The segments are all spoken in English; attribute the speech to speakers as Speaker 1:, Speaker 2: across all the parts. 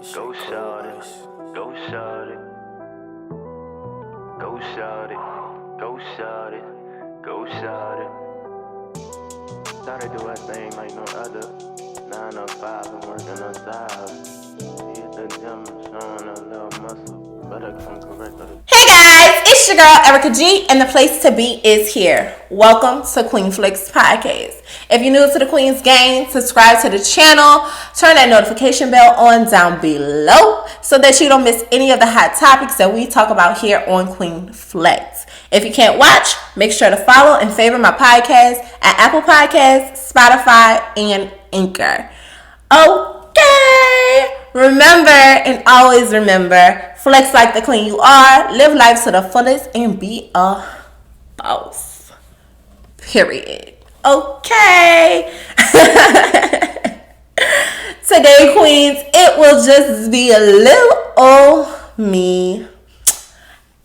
Speaker 1: Go shout it, go shout it, go shout it, go shout it, go shout it. Thought I do a thing like no other. 9 to 5, I'm working on side. Hit the gym, showing a little muscle, but I come correct.
Speaker 2: Hey guys, it's your girl Erica G, and the place to be is here. Welcome to Queen Flicks Podcast. If you're new to the Queen's Gang, subscribe to the channel, turn that notification bell on down below so that you don't miss any of the hot topics that we talk about here on Queen Flicks. If you can't watch, make sure to follow and favor my podcast at Apple Podcasts, Spotify, and Anchor. Okay. Remember and always remember, flex like the queen you are, live life to the fullest, and be a boss. Period. Okay. Today, queens, it will just be a little old me.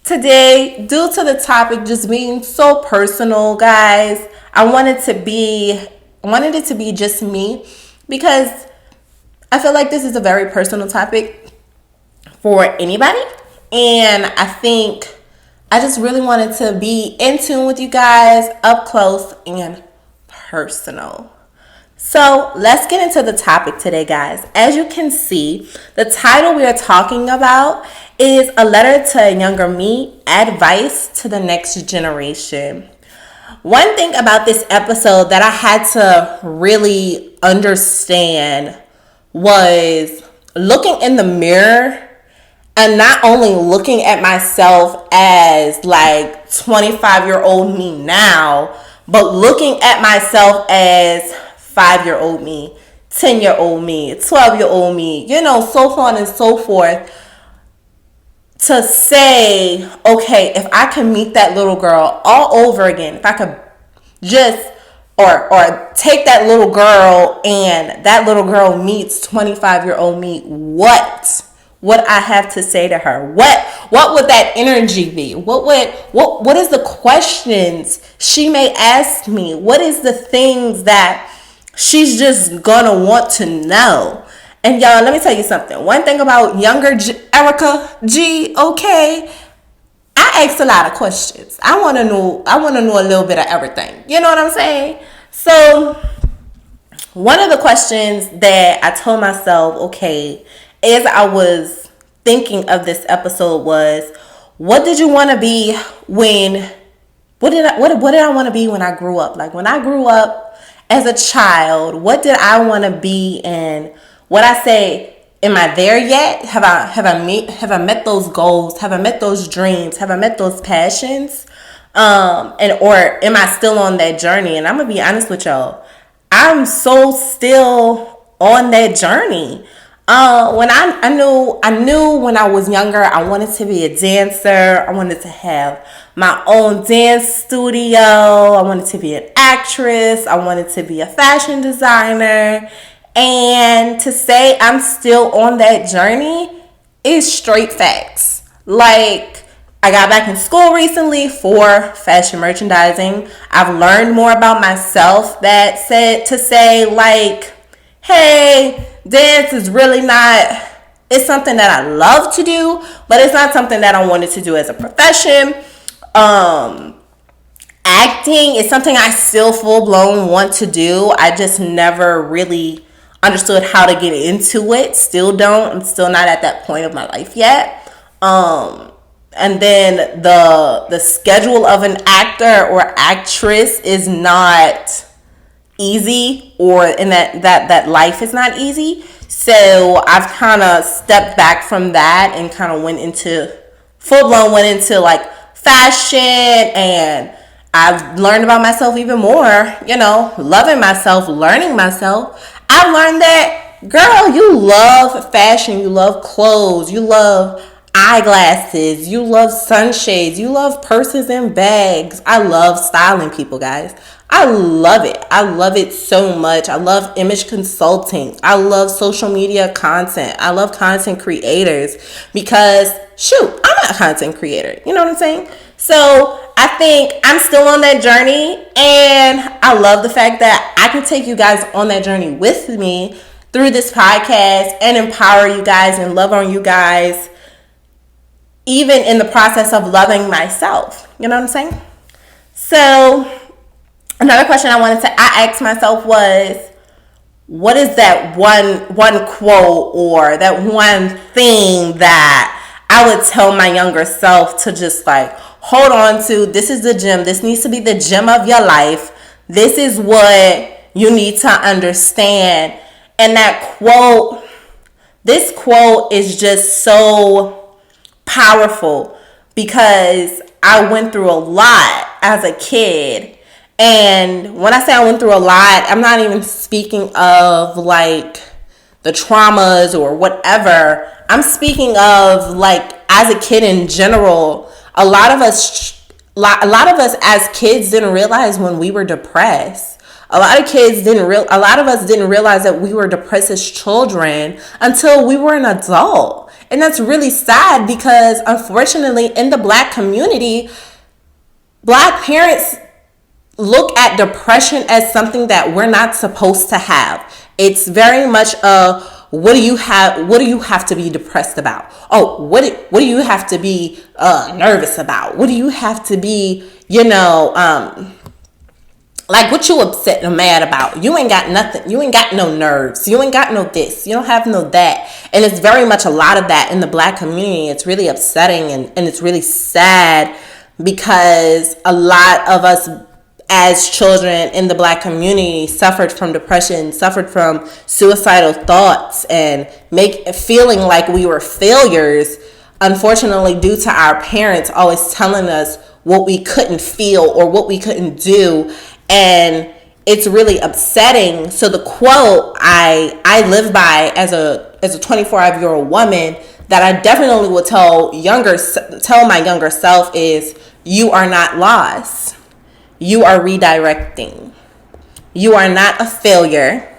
Speaker 2: Today, due to the topic just being so personal, guys, I wanted it to be just me because I feel like this is a very personal topic for anybody. And I think I just really wanted to be in tune with you guys, up close and personal. So let's get into the topic today, guys. As you can see, the title we are talking about is A Letter to a Younger Me, Advice to the Next Generation. One thing about this episode that I had to really understand was looking in the mirror and not only looking at myself as like 25-year-old me now, but looking at myself as 5-year-old me, 10-year-old me, 12-year-old me, so on and so forth. To say, okay, if I can meet that little girl all over again, if I could just or take that little girl and that little girl meets 25-year-old me, what would I have to say to her? What would that energy be? What is the questions she may ask me? What is the things that she's just gonna want to know? And y'all, let me tell you something. One thing about younger Erica G, okay, I ask a lot of questions. I want to know a little bit of everything. You know what I'm saying? So one of the questions that I told myself, okay, as I was thinking of this episode was, what did you want to be when? What did I want to be when I grew up? Like when I grew up as a child, what did I want to be? And what I say, am I there yet? Have I met those goals? Have I met those dreams? Have I met those passions? Or am I still on that journey? And I'm gonna be honest with y'all, I'm so still on that journey. When I knew when I was younger, I wanted to be a dancer. I wanted to have my own dance studio. I wanted to be an actress. I wanted to be a fashion designer. And to say I'm still on that journey is straight facts. Like, I got back in school recently for fashion merchandising. I've learned more about myself that said to say like, hey, dance is really not, it's something that I love to do, but it's not something that I wanted to do as a profession. Acting is something I still full blown want to do. I just never really understood how to get into it. Still don't. I'm still not at that point of my life yet. And then the schedule of an actor or actress is not easy, or in that life is not easy. So I've kind of stepped back from that and kind of went into like fashion, and I've learned about myself even more, loving myself, learning myself. I've learned that, girl, you love fashion, you love clothes, you love eyeglasses, you love sunshades, you love purses and bags. I love styling people, guys. I love it. I love it so much. I love image consulting. I love social media content. I love content creators because, shoot, I'm not a content creator. You know what I'm saying? So I think I'm still on that journey, and I love the fact that I can take you guys on that journey with me. through this podcast and empower you guys and love on you guys, even in the process of loving myself. You know what I'm saying? So another question I asked myself was, what is that one quote or that one thing that I would tell my younger self to just like hold on to? This is the gym. This needs to be the gym of your life. This is what you need to understand. And this quote is just so powerful because I went through a lot as a kid. And when I say I went through a lot, I'm not even speaking of like the traumas or whatever. I'm speaking of like as a kid in general. A lot of us as kids didn't realize when we were depressed. A lot of us didn't realize that we were depressed as children until we were an adult. And that's really sad because unfortunately in the Black community, Black parents look at depression as something that we're not supposed to have. It's very much what do you have to be depressed about? Oh, what do you have to be nervous about? What do you have to be, like what you upset and mad about? You ain't got nothing. You ain't got no nerves. You ain't got no this. You don't have no that. And it's very much a lot of that in the Black community. It's really upsetting and it's really sad because a lot of us as children in the Black community suffered from depression, suffered from suicidal thoughts, and feeling like we were failures, unfortunately, due to our parents always telling us what we couldn't feel or what we couldn't do. And it's really upsetting. So the quote I live by as a 24-year-old woman that I definitely would tell my younger self is, you are not lost. You are redirecting. You are not a failure.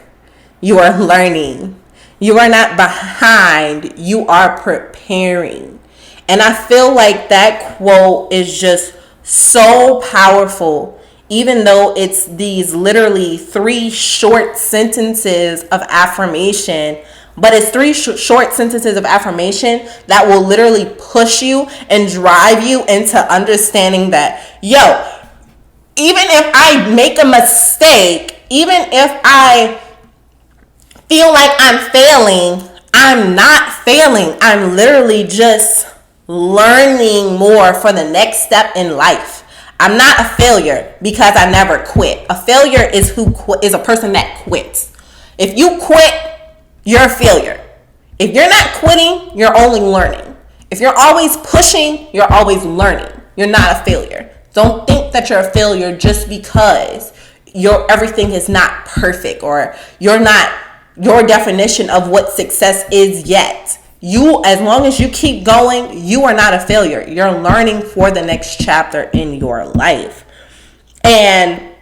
Speaker 2: You are learning. You are not behind. You are preparing. And I feel like that quote is just so powerful, even though it's these literally 3 short sentences of affirmation. But it's 3 short sentences of affirmation that will literally push you and drive you into understanding that, even if I make a mistake, even if I feel like I'm failing, I'm not failing. I'm literally just learning more for the next step in life. I'm not a failure because I never quit. A failure is a person that quits. If you quit, you're a failure. If you're not quitting, you're only learning. If you're always pushing, you're always learning. You're not a failure. Don't think that you're a failure just because everything is not perfect or you're not your definition of what success is yet. As long as you keep going, you are not a failure. You're learning for the next chapter in your life. And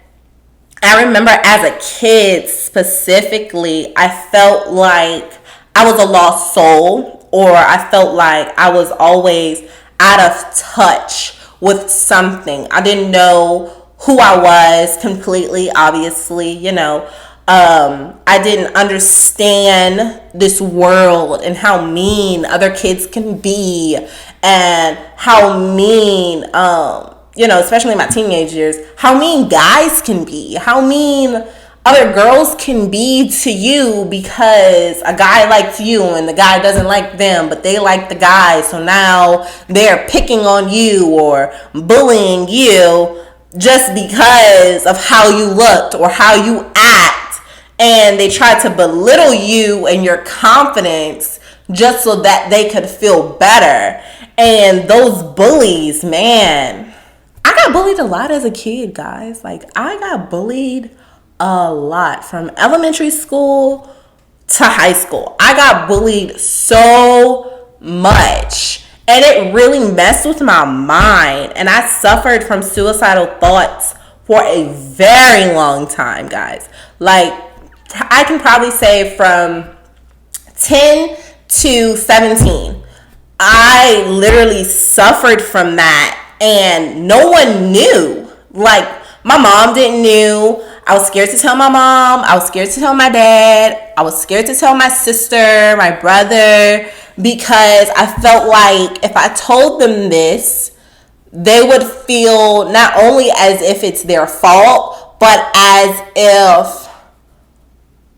Speaker 2: I remember as a kid specifically, I felt like I was a lost soul, or I felt like I was always out of touch with something. I didn't know who I was completely, obviously, I didn't understand this world and how mean other kids can be and how mean, especially in my teenage years, how mean guys can be, how mean other girls can be to you because a guy likes you and the guy doesn't like them, but they like the guy. So now they're picking on you or bullying you just because of how you looked or how you act. And they try to belittle you and your confidence just so that they could feel better. And those bullies, man, I got bullied a lot as a kid, guys. Like, I got bullied a lot from elementary school to high school. I got bullied so much, and it really messed with my mind, and I suffered from suicidal thoughts for a very long time, guys. Like, I can probably say from 10 to 17, I literally suffered from that, and no one knew. Like, my mom didn't know. I was scared to tell my mom. I was scared to tell my dad. I was scared to tell my sister, my brother, because I felt like if I told them this, they would feel not only as if it's their fault, but as if,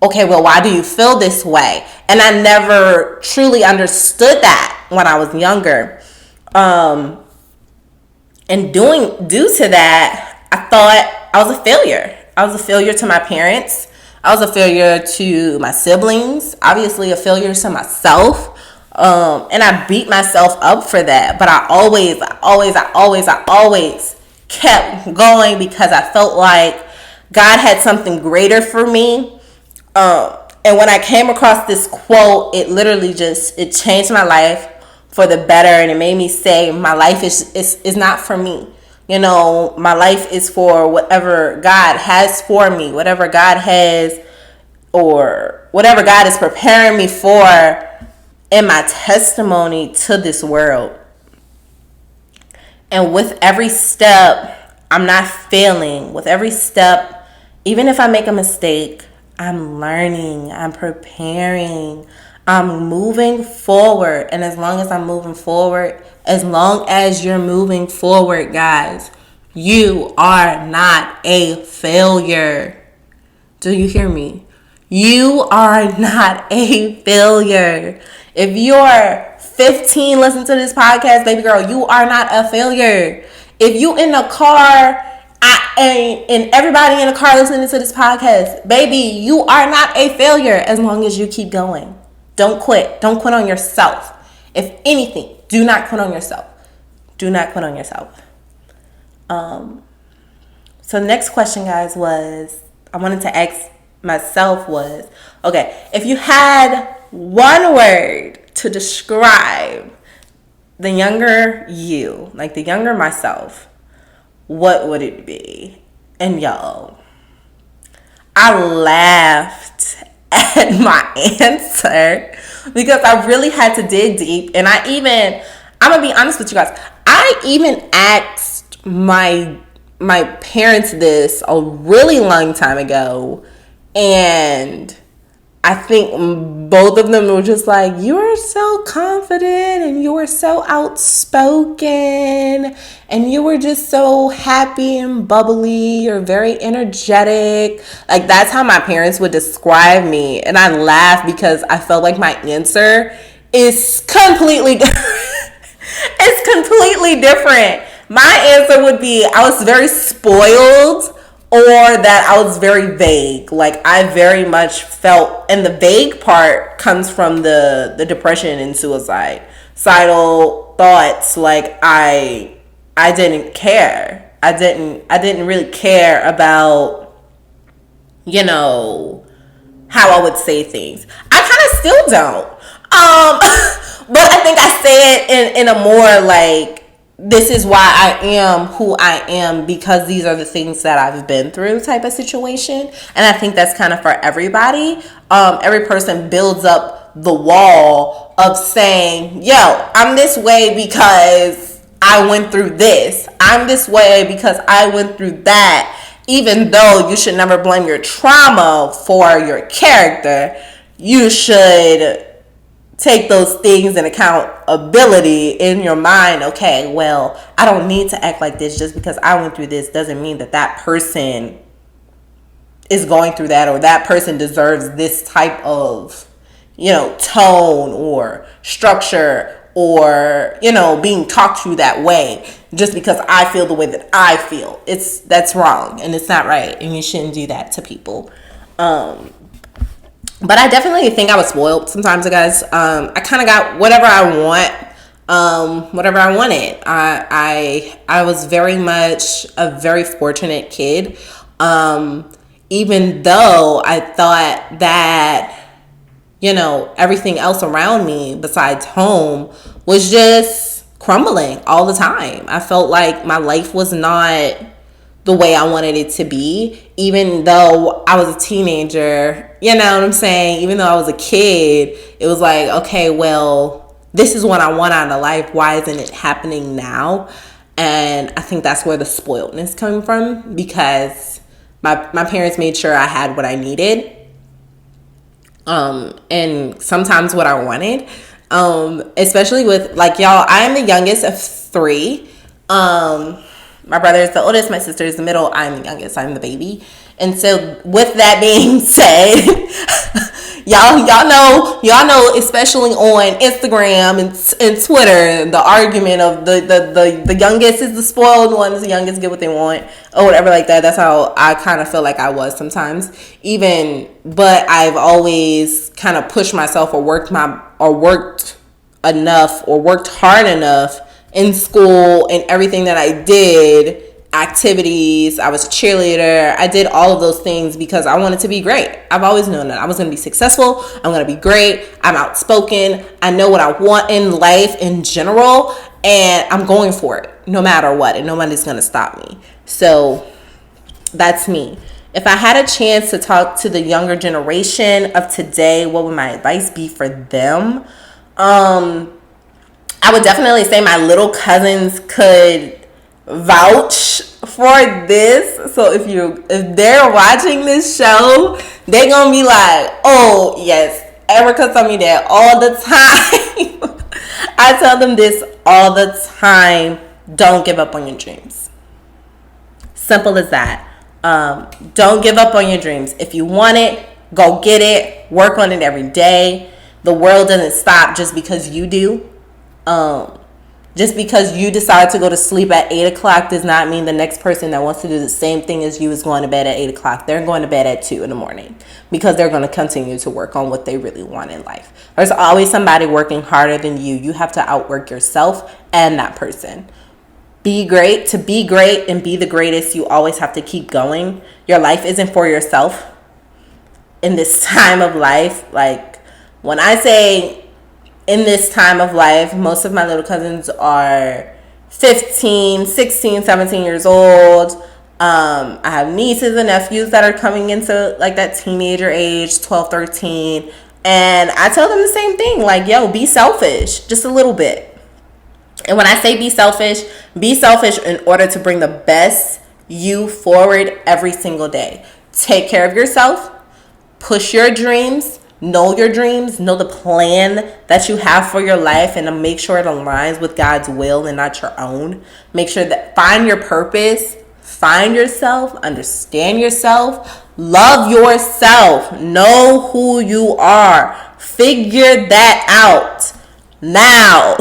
Speaker 2: okay, well, why do you feel this way? And I never truly understood that when I was younger. And due to that, I thought I was a failure. I was a failure to my parents. I was a failure to my siblings. Obviously, a failure to myself. And I beat myself up for that. But I always kept going because I felt like God had something greater for me. And when I came across this quote, it literally it changed my life for the better, and it made me say my life is not for me. You know, my life is for whatever God has for me, whatever God has, or whatever God is preparing me for in my testimony to this world. And with every step, I'm not failing. With every step, even if I make a mistake, I'm learning, I'm preparing, I'm moving forward. And as long as I'm moving forward, as long as you're moving forward, guys, you are not a failure. Do you hear me? You are not a failure. If you're 15, listen to this podcast, baby girl, you are not a failure. If you in a car and everybody in the car listening to this podcast, baby, you are not a failure as long as you keep going. Don't quit. Don't quit on yourself. If anything, do not quit on yourself. Do not quit on yourself. So next question, guys, I wanted to ask myself was, okay, if you had one word to describe the younger you, like the younger myself, what would it be? And y'all, I laughed at my answer because I really had to dig deep. And I'm gonna be honest with you guys, I even asked my parents this a really long time ago, and I think both of them were just like, you are so confident and you were so outspoken and you were just so happy and bubbly. You're very energetic. Like, that's how my parents would describe me. And I laugh because I felt like my answer is completely different. It's completely different. My answer would be I was very spoiled, or that I was very vague. Like, I very much felt, and the vague part comes from the depression and suicidal thoughts. Like, I didn't care. I didn't really care about, you know, how I would say things. I kind of still don't. But I think I say it in a more like, this is why I am who I am because these are the things that I've been through type of situation. And I think that's kind of for everybody. Every person builds up the wall of saying, yo, I'm this way because I went through this. I'm this way because I went through that. Even though you should never blame your trauma for your character, you should take those things in accountability in your mind. Okay, well, I don't need to act like this just because I went through this doesn't mean that person is going through that, or that person deserves this type of, you know, tone or structure, or, you know, being talked to that way just because I feel the way that I feel. That's wrong and it's not right, and you shouldn't do that to people. But I definitely think I was spoiled sometimes, guys. I kind of got whatever I whatever I wanted. I was very much a very fortunate kid. Even though I thought that, you know, everything else around me besides home was just crumbling all the time. I felt like my life was not the way I wanted it to be, even though I was a teenager, you know what I'm saying? Even though I was a kid, it was like, okay, well, this is what I want out of life. Why isn't it happening now? And I think that's where the spoiledness comes from, because My parents made sure I had what I needed, and sometimes what I wanted. Especially with, like, y'all, I am the youngest of three. My brother is the oldest, my sister is the middle, I'm the youngest, I'm the baby. And so with that being said, y'all know, especially on Instagram and Twitter, the argument of the youngest is the spoiled ones, the youngest get what they want or whatever like that. That's how I kind of feel like I was sometimes. But I've always kind of pushed myself or worked enough or worked hard enough in school and everything that I did, activities. I was a cheerleader. I did all of those things because I wanted to be great. I've always known that I was going to be successful. I'm going to be great. I'm outspoken. I know what I want in life in general, and I'm going for it no matter what, and nobody's going to stop me. So that's me. If I had a chance to talk to the younger generation of today, what would my advice be for them? I would definitely say my little cousins could vouch for this. So if they're watching this show, they're gonna be like, oh yes, Erica told me that all the time. I tell them this all the time. Don't give up on your dreams. Simple as that. Don't give up on your dreams. If you want it, go get it. Work on it every day. The world doesn't stop just because you do. Just because you decide to go to sleep at 8 o'clock does not mean the next person that wants to do the same thing as you is going to bed at 8 o'clock. They're going to bed at 2 in the morning because they're going to continue to work on what they really want in life. There's always somebody working harder than you. You have to outwork yourself and that person. Be great. To be great and be the greatest, you always have to keep going. Your life isn't for yourself in this time of life. Like, when I say in this time of life, most of my little cousins are 15, 16, 17 years old. I have nieces and nephews that are coming into like that teenager age, 12, 13. And I tell them the same thing, like, yo, be selfish just a little bit. And when I say be selfish in order to bring the best you forward every single day. Take care of yourself, push your dreams, know the plan that you have for your life, and to make sure it aligns with God's will and not your own. Make sure that find your purpose, find yourself, understand yourself, love yourself, know who you are, figure that out now.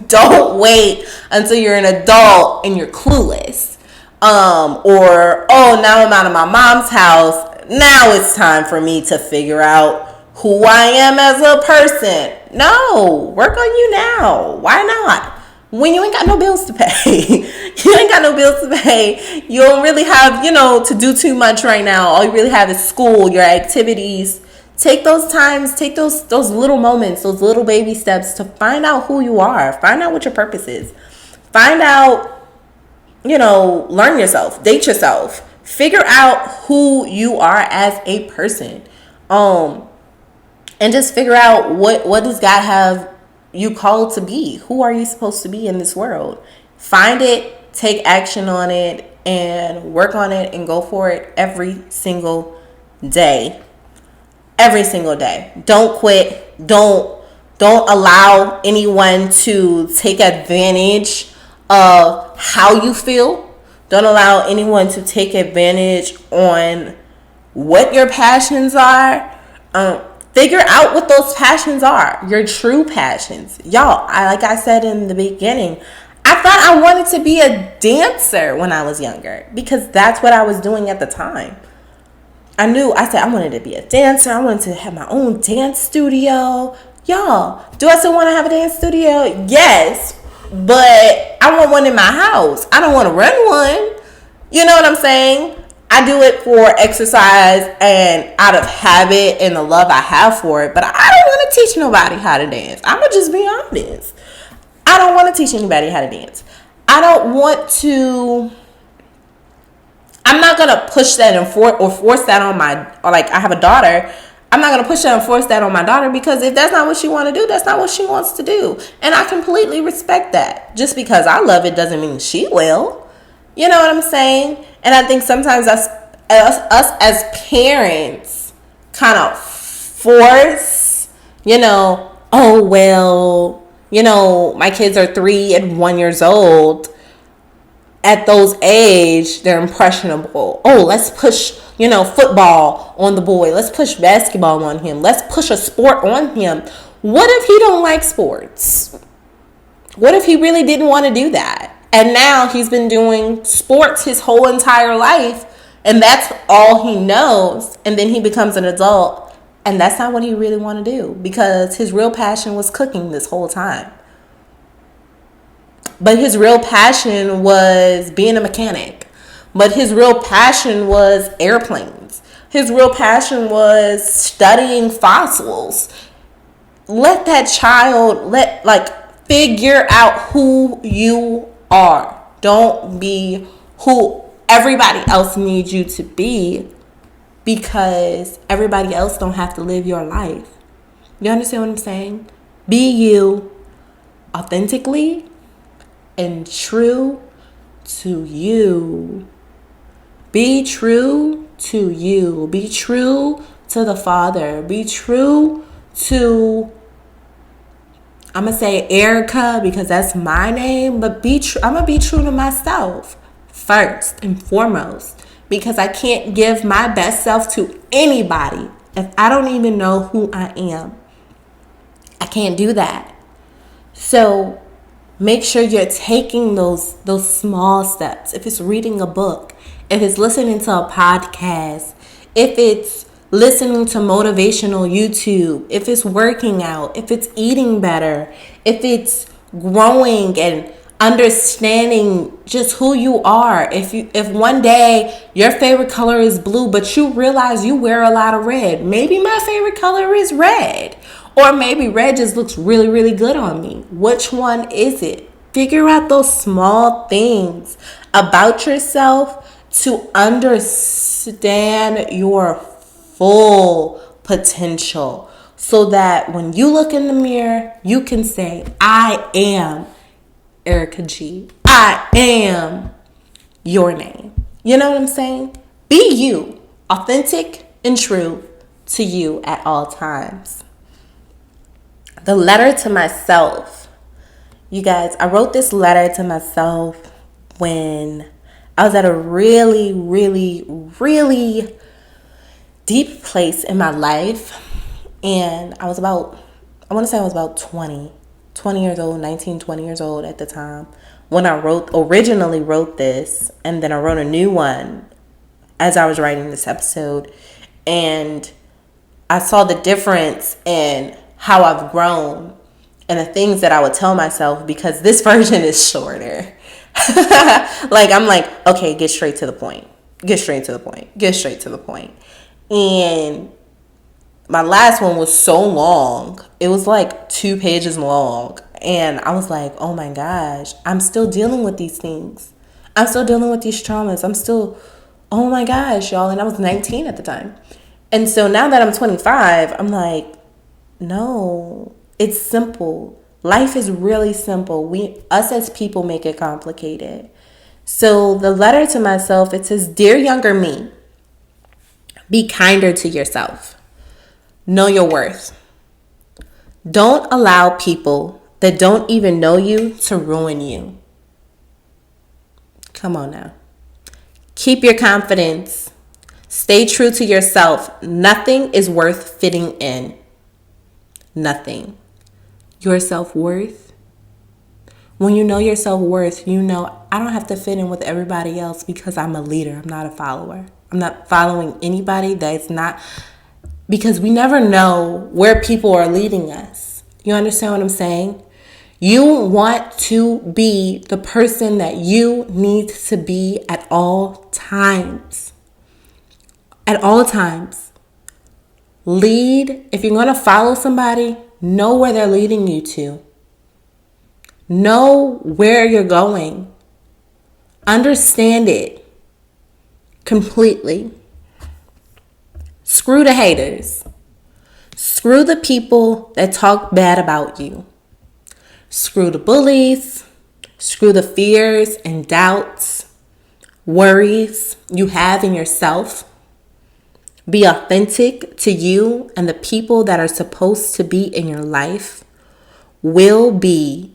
Speaker 2: Don't wait until you're an adult and you're clueless. Now I'm out of my mom's house. Now it's time for me to figure out who I am as a person. No, work on you now. Why not? When you ain't got no bills to pay. You ain't got no bills to pay. You don't really have, to do too much right now. All you really have is school, your activities. Take those times, take those little moments, those little baby steps to find out who you are. Find out what your purpose is. Find out, learn yourself, date yourself. Figure out who you are as a person. And just figure out what does God have you called to be? Who are you supposed to be in this world? Find it, take action on it, and work on it and go for it every single day. Every single day. Don't quit. Don't allow anyone to take advantage of how you feel. Don't allow anyone to take advantage on what your passions are. Figure out what those passions are, your true passions. Y'all, like I said in the beginning, I thought I wanted to be a dancer when I was younger because that's what I was doing at the time. I said I wanted to be a dancer. I wanted to have my own dance studio. Y'all, do I still want to have a dance studio? Yes, but I want one in my house. I don't want to run one. You know what I'm saying? I do it for exercise and out of habit and the love I have for it. But I don't want to teach nobody how to dance. I'm going to just be honest. I don't want to teach anybody how to dance. I'm not going to push that and force that on I have a daughter. I'm not going to push that and force that on my daughter because if that's not what she wants to do, that's not what she wants to do. And I completely respect that. Just because I love it doesn't mean she will. You know what I'm saying? And I think sometimes us as parents kind of force, oh, well, my kids are 3 and 1 years old. At those age, they're impressionable. Oh, let's push, football on the boy. Let's push basketball on him. Let's push a sport on him. What if he don't like sports? What if he really didn't want to do that? And now he's been doing sports his whole entire life, and that's all he knows. And then he becomes an adult, and that's not what he really want to do, because his real passion was cooking this whole time. But his real passion was being a mechanic. But his real passion was airplanes. His real passion was studying fossils. Let that child figure out who you are. Don't be who everybody else needs you to be, because everybody else don't have to live your life. You understand what I'm saying? Be you authentically and true to you. Be true to you. Be true to the Father. Be true to, I'm going to say Erica because that's my name, but I'm going to be true to myself first and foremost, because I can't give my best self to anybody if I don't even know who I am. I can't do that. So make sure you're taking those small steps. If it's reading a book, if it's listening to a podcast, if it's listening to motivational YouTube, if it's working out, if it's eating better, if it's growing and understanding just who you are. If one day your favorite color is blue, but you realize you wear a lot of red, maybe my favorite color is red. Or maybe red just looks really, really good on me. Which one is it? Figure out those small things about yourself to understand your full potential, so that when you look in the mirror, you can say, I am Erica G. I am your name. You know what I'm saying? Be you, authentic and true to you at all times. The letter to myself. You guys, I wrote this letter to myself when I was at a really, really, really deep place in my life. And I want to say I was about 20 years old, 19, 20 years old at the time when I originally wrote this. And then I wrote a new one as I was writing this episode. And I saw the difference in how I've grown and the things that I would tell myself, because this version is shorter. I'm like, okay, get straight to the point. And my last one was so long. It was like 2 pages long. And I was like, oh my gosh, I'm still dealing with these things. I'm still dealing with these traumas. Oh my gosh, y'all. And I was 19 at the time. And so now that I'm 25, I'm like, no, it's simple. Life is really simple. Us as people make it complicated. So the letter to myself, it says, Dear younger me, be kinder to yourself. Know your worth. Don't allow people that don't even know you to ruin you. Come on now. Keep your confidence. Stay true to yourself. Nothing is worth fitting in. Nothing. Your self-worth. When you know your self-worth, you know I don't have to fit in with everybody else because I'm a leader. I'm not a follower. I'm not following anybody that's not, because we never know where people are leading us. You understand what I'm saying? You want to be the person that you need to be at all times. At all times. Lead. If you're going to follow somebody, know where they're leading you to. Know where you're going. Understand it completely. Screw the haters. Screw the people that talk bad about you. Screw the bullies. Screw the fears and doubts. worries you have in yourself. Be authentic to you, and the people that are supposed to be in your life will be.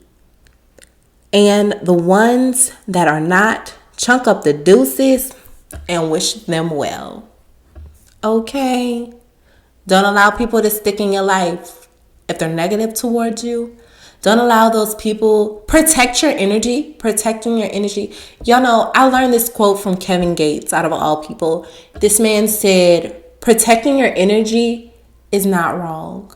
Speaker 2: And the ones that are not, chunk up the deuces and wish them well. Okay? Don't allow people to stick in your life if they're negative towards you. Don't allow those people. Protect your energy. Protecting your energy. Y'all know, I learned this quote from Kevin Gates, out of all people. This man said, protecting your energy is not wrong.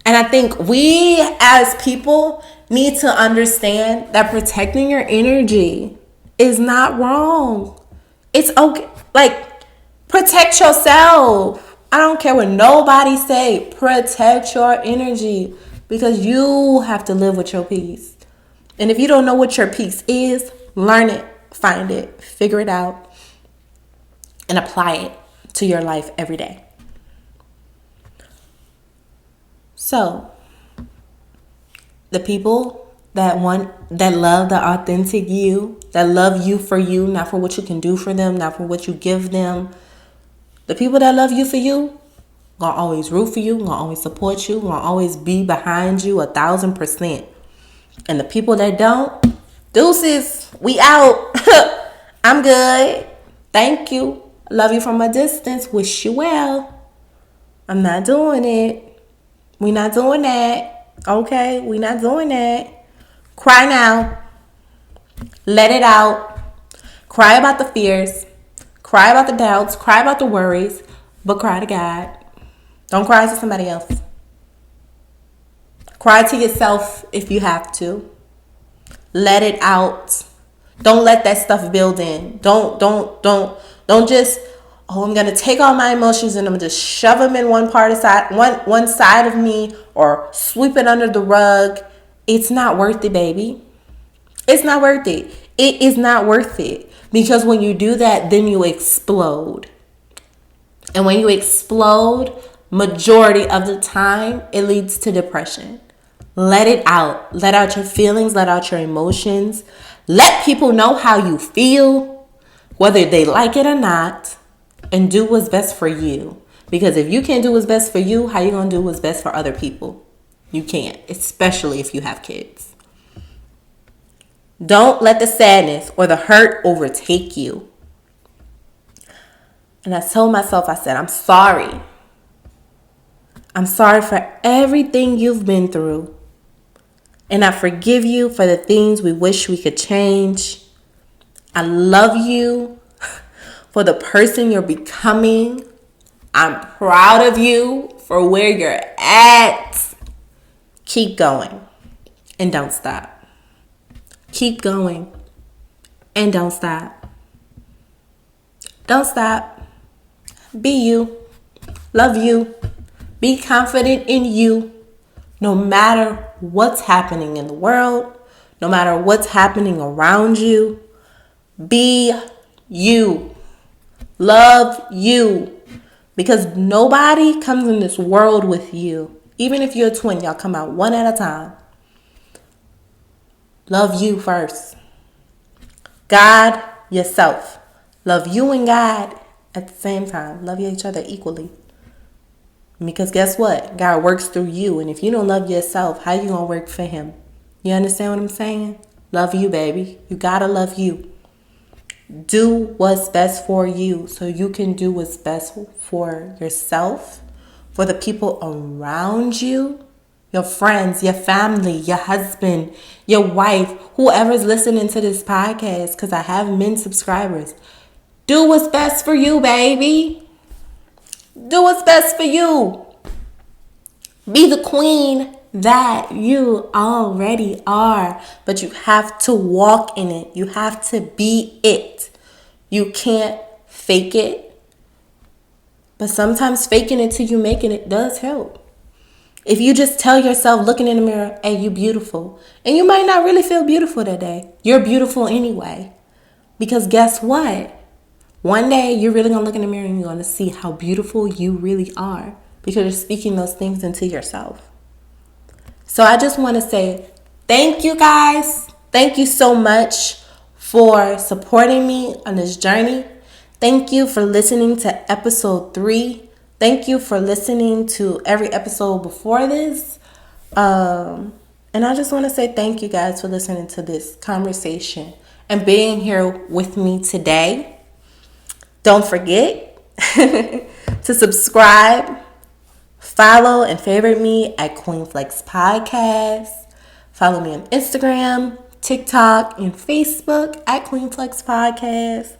Speaker 2: And I think we as people need to understand that protecting your energy is not wrong. It's okay. Like, protect yourself. I don't care what nobody say. Protect your energy, because you have to live with your peace. And if you don't know what your peace is, learn it, find it, figure it out, and apply it to your life every day. So, the people that love the authentic you, that love you for you, not for what you can do for them, not for what you give them. The people that love you for you, gonna always root for you, gonna always support you, gonna always be behind you 1,000%. And the people that don't, deuces, we out. I'm good. Thank you. Love you from a distance. Wish you well. I'm not doing it. We not doing that. Okay? We not doing that. Cry now. Let it out. Cry about the fears. Cry about the doubts. Cry about the worries. But cry to God. Don't cry to somebody else. Cry to yourself if you have to. Let it out. Don't let that stuff build in. Don't just, I'm gonna take all my emotions and I'm gonna just shove them in one side of me, or sweep it under the rug. It's not worth it, baby. It's not worth it. It is not worth it. Because when you do that, then you explode. And when you explode, majority of the time, it leads to depression. Let it out. Let out your feelings. Let out your emotions. Let people know how you feel, whether they like it or not, and do what's best for you. Because if you can't do what's best for you, how you going to do what's best for other people? You can't, especially if you have kids. Don't let the sadness or the hurt overtake you. And I told myself, I said, I'm sorry. I'm sorry for everything you've been through. And I forgive you for the things we wish we could change. I love you for the person you're becoming. I'm proud of you for where you're at. Keep going and don't stop. Keep going and don't stop. Don't stop. Be you. Love you. Be confident in you. No matter what's happening in the world, no matter what's happening around you, be you. Love you. Because nobody comes in this world with you. Even if you're a twin, y'all come out one at a time. Love you first. God, yourself. Love you and God at the same time. Love each other equally. Because guess what? God works through you. And if you don't love yourself, how you going to work for him? You understand what I'm saying? Love you, baby. You got to love you. Do what's best for you so you can do what's best for yourself, for the people around you, your friends, your family, your husband, your wife, whoever's listening to this podcast, because I have men subscribers. Do what's best for you, baby. Do what's best for you. Be the queen that you already are. But you have to walk in it. You have to be it. You can't fake it. But sometimes faking it till you making it does help. If you just tell yourself, looking in the mirror, hey, you beautiful. And you might not really feel beautiful that day. You're beautiful anyway. Because guess what? One day, you're really going to look in the mirror and you're going to see how beautiful you really are, because you're speaking those things into yourself. So I just want to say thank you, guys. Thank you so much for supporting me on this journey. Thank you for listening to episode 3. Thank you for listening to every episode before this. And I just want to say thank you guys for listening to this conversation and being here with me today. Don't forget to subscribe, follow, and favorite me at Queen Flex Podcast. Follow me on Instagram, TikTok, and Facebook at Queen Flex Podcast.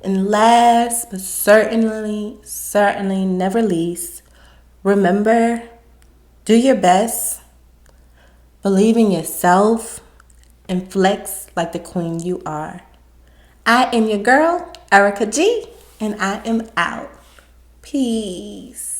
Speaker 2: And last but certainly never least, remember, do your best, believe in yourself, and flex like the queen you are. I am your girl, Erica G, and I am out. Peace.